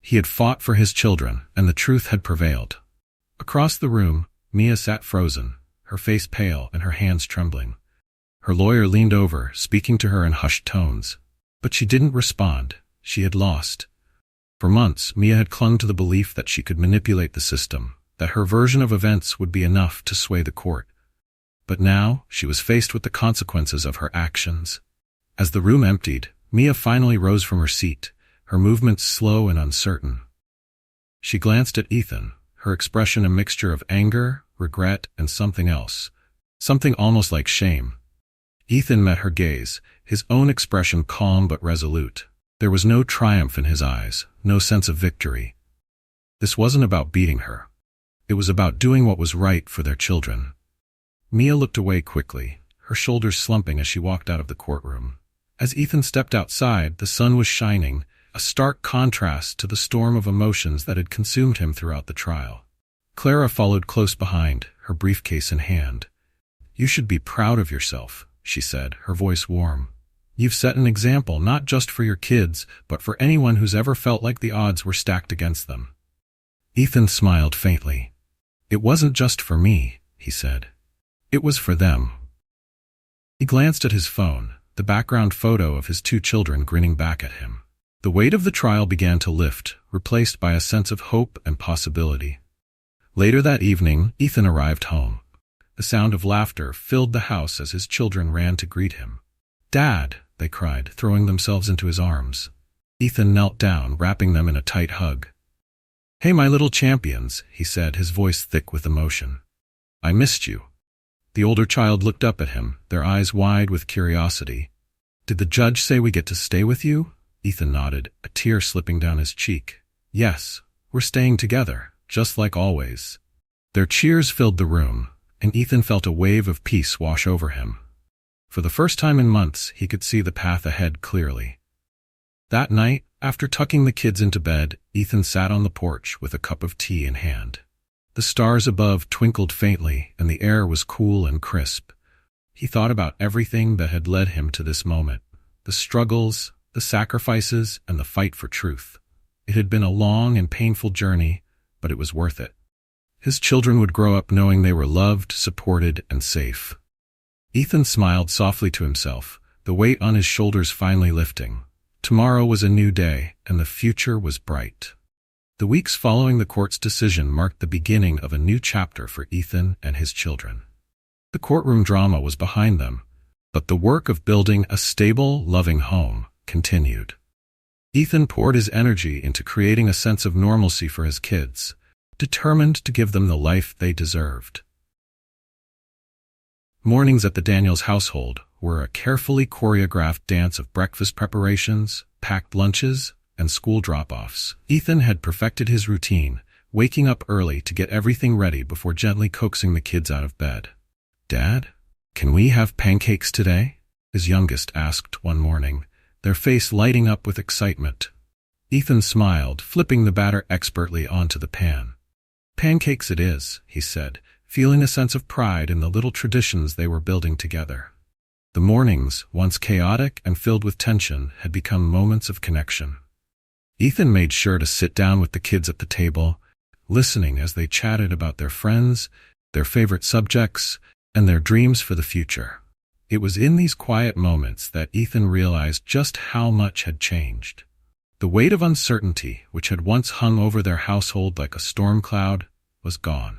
He had fought for his children, and the truth had prevailed. Across the room, Mia sat frozen, her face pale and her hands trembling. Her lawyer leaned over, speaking to her in hushed tones. But she didn't respond. She had lost. For months, Mia had clung to the belief that she could manipulate the system, that her version of events would be enough to sway the court. But now, she was faced with the consequences of her actions. As the room emptied, Mia finally rose from her seat, her movements slow and uncertain. She glanced at Ethan, her expression a mixture of anger, regret, and something else, something almost like shame. Ethan met her gaze, his own expression calm but resolute. There was no triumph in his eyes, no sense of victory. This wasn't about beating her. It was about doing what was right for their children. Mia looked away quickly, her shoulders slumping as she walked out of the courtroom. As Ethan stepped outside, the sun was shining, a stark contrast to the storm of emotions that had consumed him throughout the trial. Clara followed close behind, her briefcase in hand. "You should be proud of yourself," she said, her voice warm. "You've set an example not just for your kids, but for anyone who's ever felt like the odds were stacked against them." Ethan smiled faintly. "It wasn't just for me," he said. "It was for them." He glanced at his phone, the background photo of his two children grinning back at him. The weight of the trial began to lift, replaced by a sense of hope and possibility. Later that evening, Ethan arrived home. The sound of laughter filled the house as his children ran to greet him. "Dad," they cried, throwing themselves into his arms. Ethan knelt down, wrapping them in a tight hug. "Hey, my little champions," he said, his voice thick with emotion. "I missed you." The older child looked up at him, their eyes wide with curiosity. "Did the judge say we get to stay with you?" Ethan nodded, a tear slipping down his cheek. "Yes, we're staying together, just like always." Their cheers filled the room, and Ethan felt a wave of peace wash over him. For the first time in months, he could see the path ahead clearly. That night, after tucking the kids into bed, Ethan sat on the porch with a cup of tea in hand. The stars above twinkled faintly, and the air was cool and crisp. He thought about everything that had led him to this moment, the struggles, the sacrifices, and the fight for truth. It had been a long and painful journey, but it was worth it. His children would grow up knowing they were loved, supported, and safe. Ethan smiled softly to himself, the weight on his shoulders finally lifting. Tomorrow was a new day, and the future was bright. The weeks following the court's decision marked the beginning of a new chapter for Ethan and his children. The courtroom drama was behind them, but the work of building a stable, loving home continued. Ethan poured his energy into creating a sense of normalcy for his kids, determined to give them the life they deserved. Mornings at the Daniels household were a carefully choreographed dance of breakfast preparations, packed lunches, and school drop-offs. Ethan had perfected his routine, waking up early to get everything ready before gently coaxing the kids out of bed. "Dad, can we have pancakes today?" his youngest asked one morning, their face lighting up with excitement. Ethan smiled, flipping the batter expertly onto the pan. "Pancakes it is," he said, feeling a sense of pride in the little traditions they were building together. The mornings, once chaotic and filled with tension, had become moments of connection. Ethan made sure to sit down with the kids at the table, listening as they chatted about their friends, their favorite subjects, and their dreams for the future. It was in these quiet moments that Ethan realized just how much had changed. The weight of uncertainty, which had once hung over their household like a storm cloud, was gone.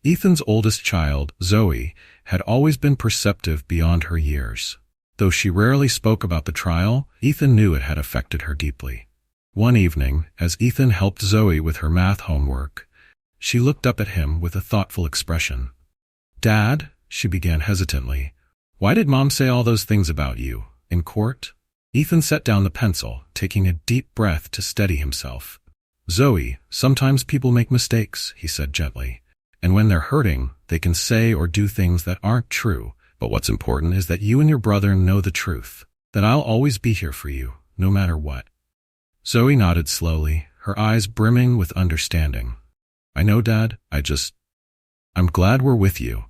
Ethan's oldest child, Zoe, had always been perceptive beyond her years. Though she rarely spoke about the trial, Ethan knew it had affected her deeply. One evening, as Ethan helped Zoe with her math homework, she looked up at him with a thoughtful expression. "Dad," she began hesitantly, "why did Mom say all those things about you, in court?" Ethan set down the pencil, taking a deep breath to steady himself. "Zoe, sometimes people make mistakes," he said gently, "and when they're hurting, they can say or do things that aren't true, but what's important is that you and your brother know the truth, that I'll always be here for you, no matter what." Zoe nodded slowly, her eyes brimming with understanding. "I know, Dad, I'm glad we're with you."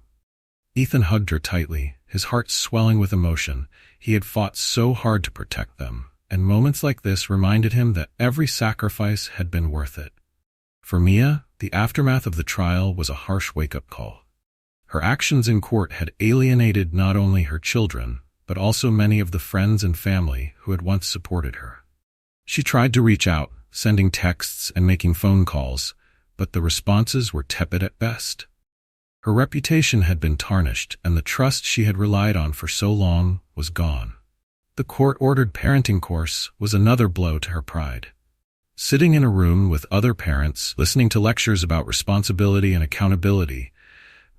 Ethan hugged her tightly, his heart swelling with emotion. He had fought so hard to protect them, and moments like this reminded him that every sacrifice had been worth it. For Mia, the aftermath of the trial was a harsh wake-up call. Her actions in court had alienated not only her children, but also many of the friends and family who had once supported her. She tried to reach out, sending texts and making phone calls, but the responses were tepid at best. Her reputation had been tarnished, and the trust she had relied on for so long was gone. The court-ordered parenting course was another blow to her pride. Sitting in a room with other parents, listening to lectures about responsibility and accountability,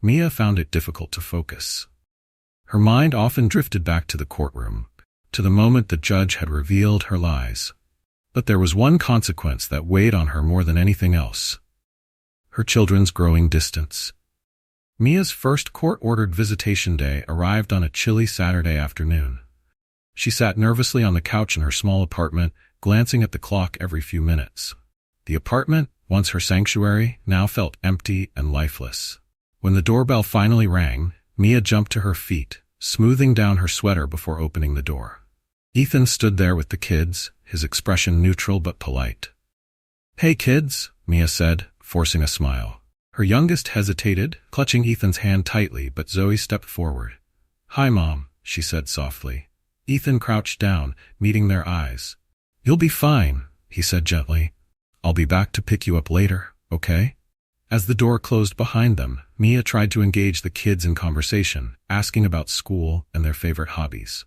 Mia found it difficult to focus. Her mind often drifted back to the courtroom, to the moment the judge had revealed her lies. But there was one consequence that weighed on her more than anything else: her children's growing distance. Mia's first court-ordered visitation day arrived on a chilly Saturday afternoon. She sat nervously on the couch in her small apartment, glancing at the clock every few minutes. The apartment, once her sanctuary, now felt empty and lifeless. When the doorbell finally rang, Mia jumped to her feet, smoothing down her sweater before opening the door. Ethan stood there with the kids, his expression neutral but polite. "Hey kids," Mia said, forcing a smile. Her youngest hesitated, clutching Ethan's hand tightly, but Zoe stepped forward. "Hi, Mom," she said softly. Ethan crouched down, meeting their eyes. "You'll be fine," he said gently. "I'll be back to pick you up later, okay?" As the door closed behind them, Mia tried to engage the kids in conversation, asking about school and their favorite hobbies.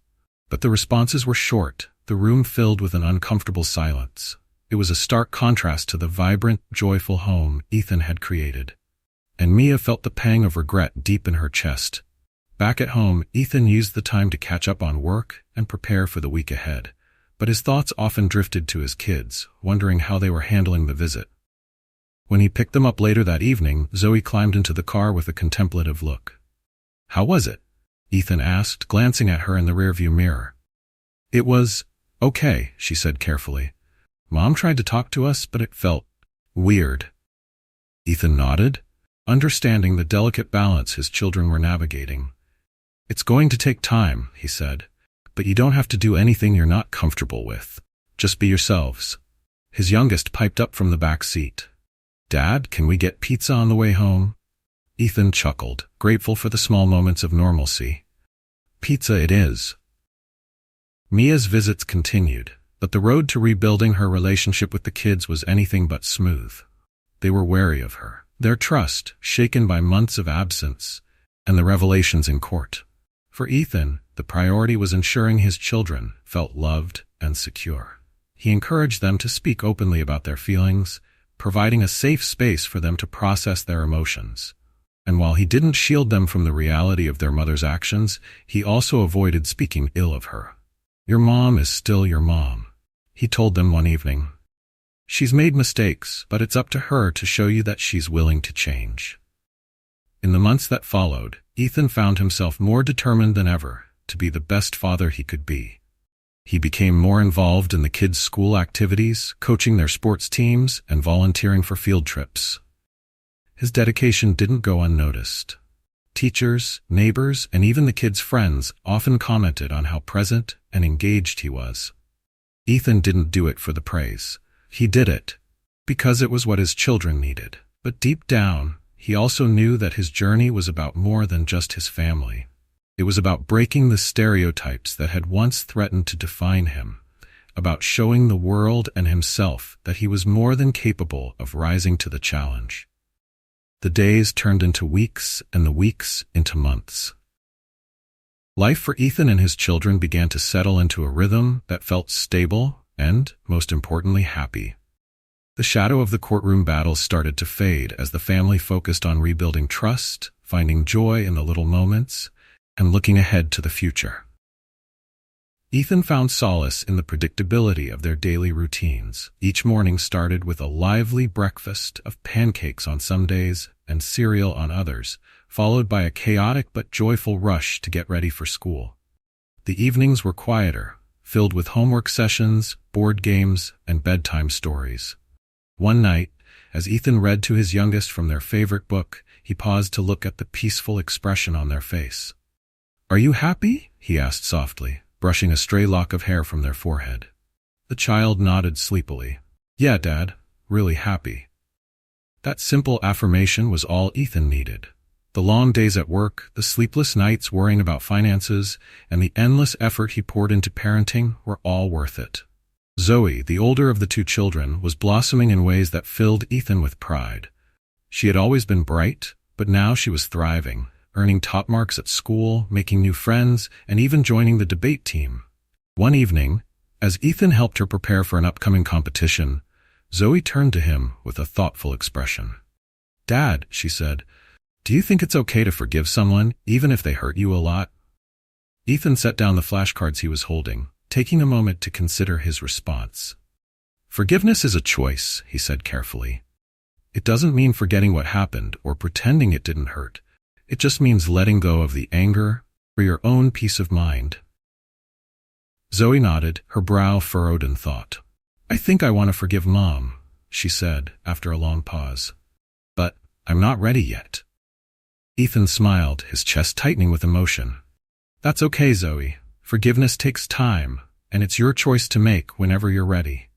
But the responses were short, the room filled with an uncomfortable silence. It was a stark contrast to the vibrant, joyful home Ethan had created. And Mia felt the pang of regret deep in her chest. Back at home, Ethan used the time to catch up on work and prepare for the week ahead. But his thoughts often drifted to his kids, wondering how they were handling the visit. When he picked them up later that evening, Zoe climbed into the car with a contemplative look. "How was it?" Ethan asked, glancing at her in the rearview mirror. "It was okay," she said carefully. "Mom tried to talk to us, but it felt weird." Ethan nodded, understanding the delicate balance his children were navigating. "It's going to take time," he said, "but you don't have to do anything you're not comfortable with. Just be yourselves." His youngest piped up from the back seat. "Dad, can we get pizza on the way home?" Ethan chuckled, grateful for the small moments of normalcy. "Pizza it is." Mia's visits continued, But the road to rebuilding her relationship with the kids was anything but smooth. They were wary of her, their trust shaken by months of absence and the revelations in court. For Ethan, the priority was ensuring his children felt loved and secure. He encouraged them to speak openly about their feelings, providing a safe space for them to process their emotions. And while he didn't shield them from the reality of their mother's actions, he also avoided speaking ill of her. "Your mom is still your mom," he told them one evening. "She's made mistakes, but it's up to her to show you that she's willing to change." In the months that followed, Ethan found himself more determined than ever to be the best father he could be. He became more involved in the kids' school activities, coaching their sports teams and volunteering for field trips. His dedication didn't go unnoticed. Teachers, neighbors, and even the kids' friends often commented on how present and engaged he was. Ethan didn't do it for the praise. He did it because it was what his children needed. But deep down, he also knew that his journey was about more than just his family. It was about breaking the stereotypes that had once threatened to define him, about showing the world and himself that he was more than capable of rising to the challenge. The days turned into weeks and the weeks into months. Life for Ethan and his children began to settle into a rhythm that felt stable and, most importantly, happy. The shadow of the courtroom battles started to fade as the family focused on rebuilding trust, finding joy in the little moments, and looking ahead to the future. Ethan found solace in the predictability of their daily routines. Each morning started with a lively breakfast of pancakes on some days and cereal on others, followed by a chaotic but joyful rush to get ready for school. The evenings were quieter, filled with homework sessions, board games, and bedtime stories. One night, as Ethan read to his youngest from their favorite book, he paused to look at the peaceful expression on their face. "Are you happy?" he asked softly, brushing a stray lock of hair from their forehead. The child nodded sleepily. "Yeah, Dad, really happy." That simple affirmation was all Ethan needed. The long days at work, the sleepless nights worrying about finances, and the endless effort he poured into parenting were all worth it. Zoe, the older of the two children, was blossoming in ways that filled Ethan with pride. She had always been bright, but now she was thriving, earning top marks at school, making new friends, and even joining the debate team. One evening, as Ethan helped her prepare for an upcoming competition, Zoe turned to him with a thoughtful expression. "Dad," she said, "do you think it's okay to forgive someone, even if they hurt you a lot?" Ethan set down the flashcards he was holding, taking a moment to consider his response. "Forgiveness is a choice," he said carefully. "It doesn't mean forgetting what happened or pretending it didn't hurt. It just means letting go of the anger for your own peace of mind." Zoe nodded, her brow furrowed in thought. "I think I want to forgive Mom," she said after a long pause. "But I'm not ready yet." Ethan smiled, his chest tightening with emotion. "That's okay, Zoe. Forgiveness takes time, and it's your choice to make whenever you're ready."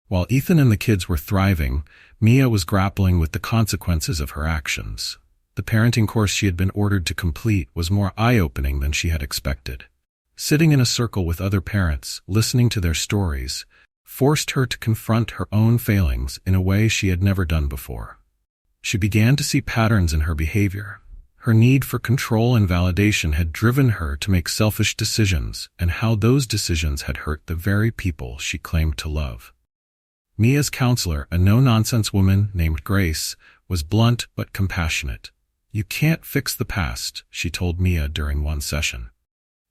While Ethan and the kids were thriving, Mia was grappling with the consequences of her actions. The parenting course she had been ordered to complete was more eye-opening than she had expected. Sitting in a circle with other parents, listening to their stories, forced her to confront her own failings in a way she had never done before. She began to see patterns in her behavior. Her need for control and validation had driven her to make selfish decisions, and how those decisions had hurt the very people she claimed to love. Mia's counselor, a no-nonsense woman named Grace, was blunt but compassionate. "You can't fix the past," she told Mia during one session.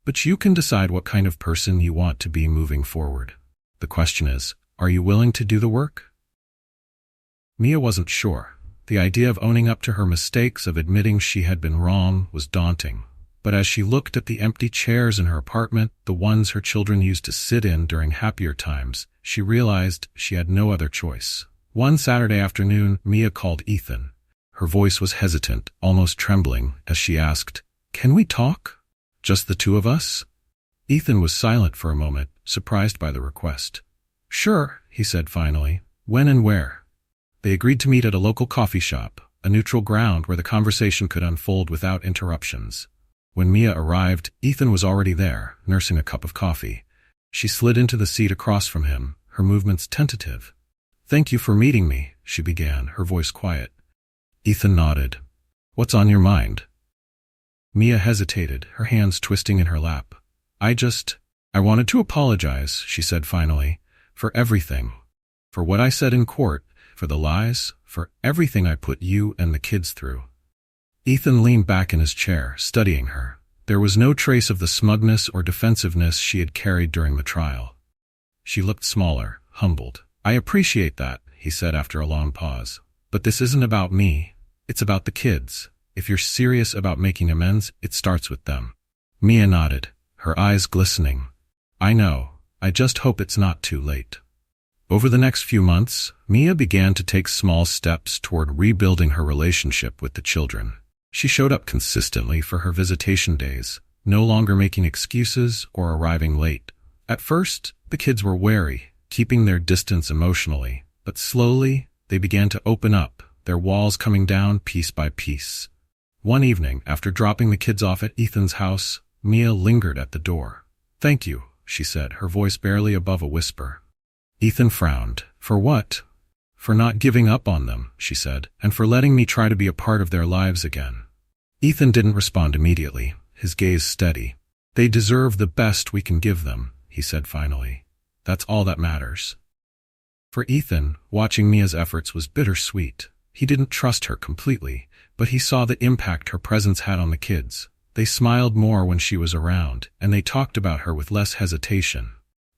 "But you can decide what kind of person you want to be moving forward. The question is, are you willing to do the work?" Mia wasn't sure. The idea of owning up to her mistakes, of admitting she had been wrong, was daunting. But as she looked at the empty chairs in her apartment, the ones her children used to sit in during happier times, she realized she had no other choice. One Saturday afternoon, Mia called Ethan. Her voice was hesitant, almost trembling, as she asked, "Can we talk? Just the two of us?" Ethan was silent for a moment, surprised by the request. "Sure," he said finally. "When and where?" They agreed to meet at a local coffee shop, a neutral ground where the conversation could unfold without interruptions. When Mia arrived, Ethan was already there, nursing a cup of coffee. She slid into the seat across from him, her movements tentative. "Thank you for meeting me," she began, her voice quiet. Ethan nodded. "What's on your mind?" Mia hesitated, her hands twisting in her lap. I wanted to apologize," she said finally, "for everything. For what I said in court, for the lies, for everything I put you and the kids through." Ethan leaned back in his chair, studying her. There was no trace of the smugness or defensiveness she had carried during the trial. She looked smaller, humbled. "I appreciate that," he said after a long pause. "But this isn't about me. It's about the kids. If you're serious about making amends, it starts with them." Mia nodded, her eyes glistening. "I know. I just hope it's not too late." Over the next few months, Mia began to take small steps toward rebuilding her relationship with the children. She showed up consistently for her visitation days, no longer making excuses or arriving late. At first, the kids were wary, keeping their distance emotionally, but slowly, they began to open up, their walls coming down piece by piece. One evening, after dropping the kids off at Ethan's house, Mia lingered at the door. "Thank you," she said, her voice barely above a whisper. Ethan frowned. "For what?" "For not giving up on them," she said, "and for letting me try to be a part of their lives again." Ethan didn't respond immediately, his gaze steady. "They deserve the best we can give them," he said finally. "That's all that matters." For Ethan, watching Mia's efforts was bittersweet. He didn't trust her completely, but he saw the impact her presence had on the kids. They smiled more when she was around, and they talked about her with less hesitation.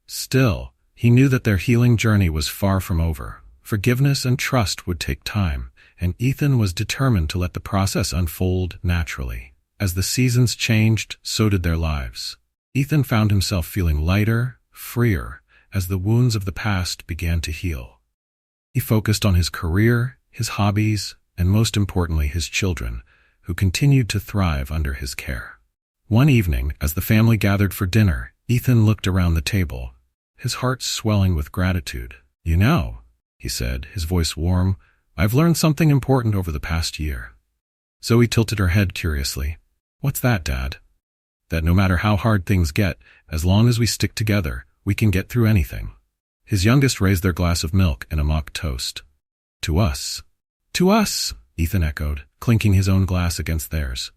Still, he knew that their healing journey was far from over. Forgiveness and trust would take time, and Ethan was determined to let the process unfold naturally. As the seasons changed, so did their lives. Ethan found himself feeling lighter, freer, as the wounds of the past began to heal. He focused on his career, his hobbies, and most importantly his children, who continued to thrive under his care. One evening, as the family gathered for dinner, Ethan looked around the table, his heart swelling with gratitude. "You know," he said, his voice warm, "I've learned something important over the past year." Zoe tilted her head curiously. "What's that, Dad?" "That no matter how hard things get, as long as we stick together, we can get through anything." His youngest raised their glass of milk and a mock toast. "To us." "To us," Ethan echoed, clinking his own glass against theirs.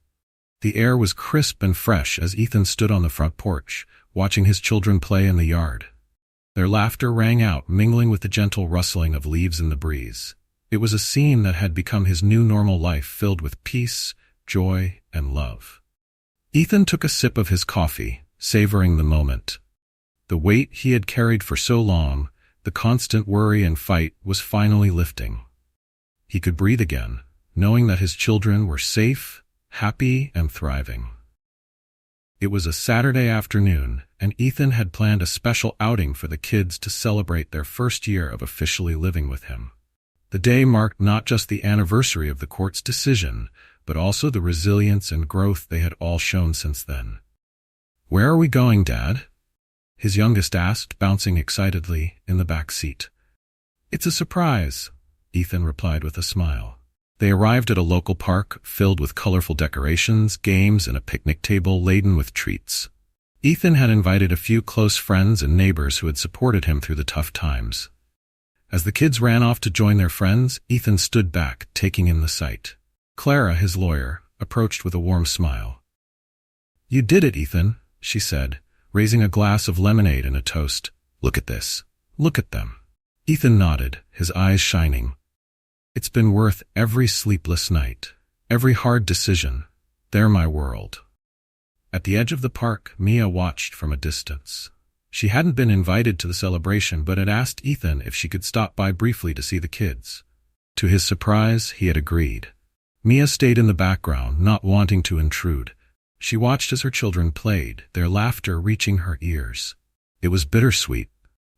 The air was crisp and fresh as Ethan stood on the front porch, watching his children play in the yard. Their laughter rang out, mingling with the gentle rustling of leaves in the breeze. It was a scene that had become his new normal life, filled with peace, joy, and love. Ethan took a sip of his coffee, savoring the moment. The weight he had carried for so long, the constant worry and fight, was finally lifting. He could breathe again, knowing that his children were safe, happy, and thriving. It was a Saturday afternoon, and Ethan had planned a special outing for the kids to celebrate their first year of officially living with him. The day marked not just the anniversary of the court's decision, but also the resilience and growth they had all shown since then. "Where are we going, Dad?" his youngest asked, bouncing excitedly in the back seat. "It's a surprise," Ethan replied with a smile. They arrived at a local park filled with colorful decorations, games, and a picnic table laden with treats. Ethan had invited a few close friends and neighbors who had supported him through the tough times. As the kids ran off to join their friends, Ethan stood back, taking in the sight. Clara, his lawyer, approached with a warm smile. "You did it, Ethan," she said, raising a glass of lemonade and a toast. "Look at this. Look at them." Ethan nodded, his eyes shining. "It's been worth every sleepless night, every hard decision. They're my world." At the edge of the park, Mia watched from a distance. She hadn't been invited to the celebration, but had asked Ethan if she could stop by briefly to see the kids. To his surprise, he had agreed. Mia stayed in the background, not wanting to intrude. She watched as her children played, their laughter reaching her ears. It was bittersweet.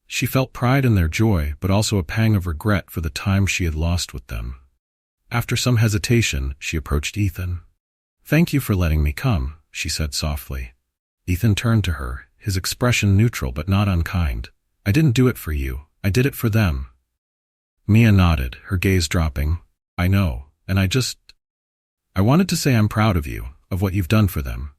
She felt pride in their joy, but also a pang of regret for the time she had lost with them. After some hesitation, she approached Ethan. "Thank you for letting me come," she said softly. Ethan turned to her, his expression neutral but not unkind. "I didn't do it for you. I did it for them." Mia nodded, her gaze dropping. "I know, and I wanted to say I'm proud of you, of what you've done for them."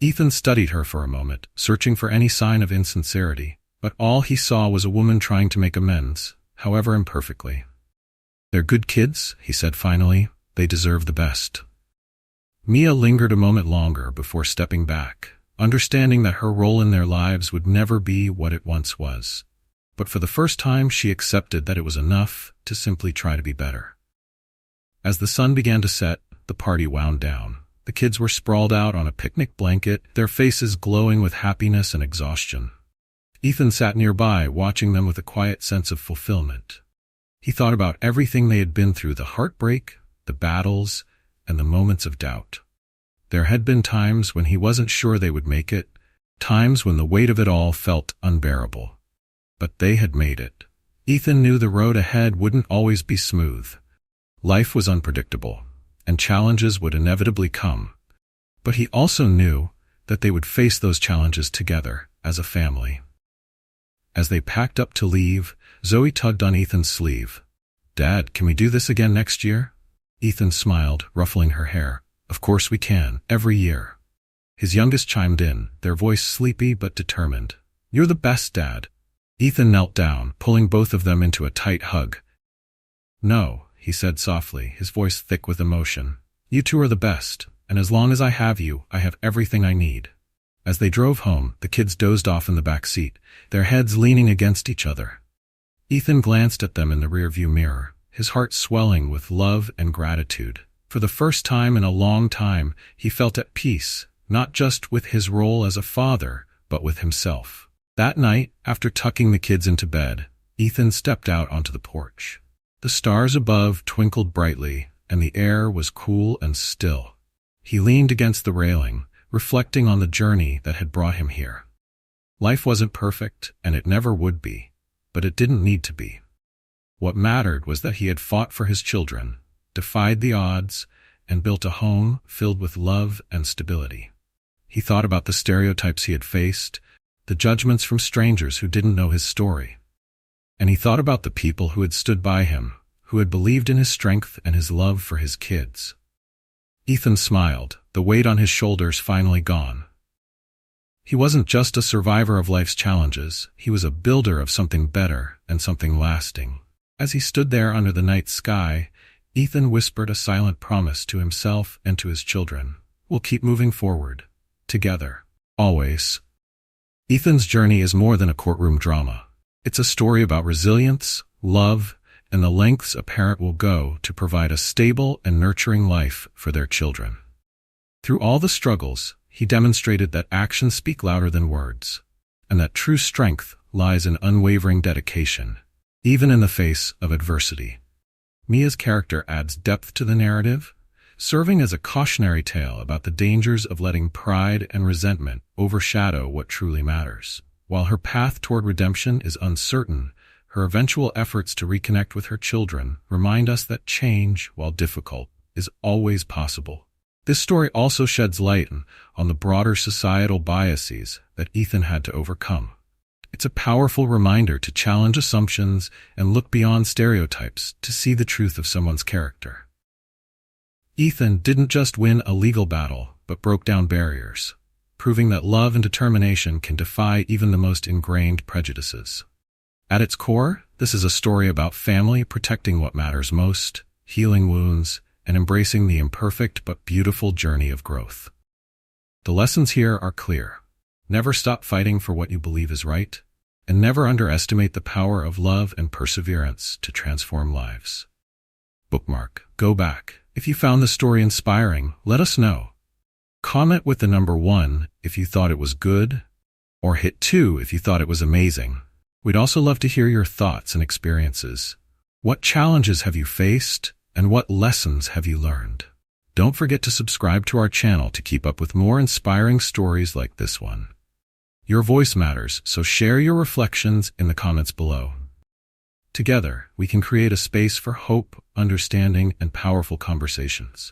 Ethan studied her for a moment, searching for any sign of insincerity, but all he saw was a woman trying to make amends, however imperfectly. "They're good kids," he said finally. "They deserve the best." Mia lingered a moment longer before stepping back, understanding that her role in their lives would never be what it once was. But for the first time, she accepted that it was enough to simply try to be better. As the sun began to set, the party wound down. The kids were sprawled out on a picnic blanket, their faces glowing with happiness and exhaustion. Ethan sat nearby, watching them with a quiet sense of fulfillment. He thought about everything they had been through, the heartbreak, the battles, and the moments of doubt. There had been times when he wasn't sure they would make it, times when the weight of it all felt unbearable. But they had made it. Ethan knew the road ahead wouldn't always be smooth. Life was unpredictable, and challenges would inevitably come. But he also knew that they would face those challenges together, as a family. As they packed up to leave, Zoe tugged on Ethan's sleeve. "Dad, can we do this again next year?" Ethan smiled, ruffling her hair. "Of course we can, every year." His youngest chimed in, their voice sleepy but determined. "You're the best, Dad." Ethan knelt down, pulling both of them into a tight hug. "No," he said softly, his voice thick with emotion. "You two are the best, and as long as I have you, I have everything I need." As they drove home, the kids dozed off in the back seat, their heads leaning against each other. Ethan glanced at them in the rearview mirror, his heart swelling with love and gratitude. For the first time in a long time, he felt at peace, not just with his role as a father, but with himself. That night, after tucking the kids into bed, Ethan stepped out onto the porch. The stars above twinkled brightly, and the air was cool and still. He leaned against the railing, reflecting on the journey that had brought him here. Life wasn't perfect, and it never would be, but it didn't need to be. What mattered was that he had fought for his children, defied the odds, and built a home filled with love and stability. He thought about the stereotypes he had faced, the judgments from strangers who didn't know his story. And he thought about the people who had stood by him, who had believed in his strength and his love for his kids. Ethan smiled, the weight on his shoulders finally gone. He wasn't just a survivor of life's challenges, he was a builder of something better and something lasting. As he stood there under the night sky, Ethan whispered a silent promise to himself and to his children. "We'll keep moving forward. Together. Always." Ethan's journey is more than a courtroom drama. It's a story about resilience, love, and the lengths a parent will go to provide a stable and nurturing life for their children. Through all the struggles, he demonstrated that actions speak louder than words, and that true strength lies in unwavering dedication, even in the face of adversity. Mia's character adds depth to the narrative, serving as a cautionary tale about the dangers of letting pride and resentment overshadow what truly matters. While her path toward redemption is uncertain, her eventual efforts to reconnect with her children remind us that change, while difficult, is always possible. This story also sheds light on the broader societal biases that Ethan had to overcome. It's a powerful reminder to challenge assumptions and look beyond stereotypes to see the truth of someone's character. Ethan didn't just win a legal battle, but broke down barriers, proving that love and determination can defy even the most ingrained prejudices. At its core, this is a story about family protecting what matters most, healing wounds, and embracing the imperfect but beautiful journey of growth. The lessons here are clear. Never stop fighting for what you believe is right, and never underestimate the power of love and perseverance to transform lives. Bookmark. Go back. If you found the story inspiring, let us know. Comment with the number 1 if you thought it was good, or hit 2 if you thought it was amazing. We'd also love to hear your thoughts and experiences. What challenges have you faced, and what lessons have you learned? Don't forget to subscribe to our channel to keep up with more inspiring stories like this one. Your voice matters, so share your reflections in the comments below. Together, we can create a space for hope, understanding, and powerful conversations.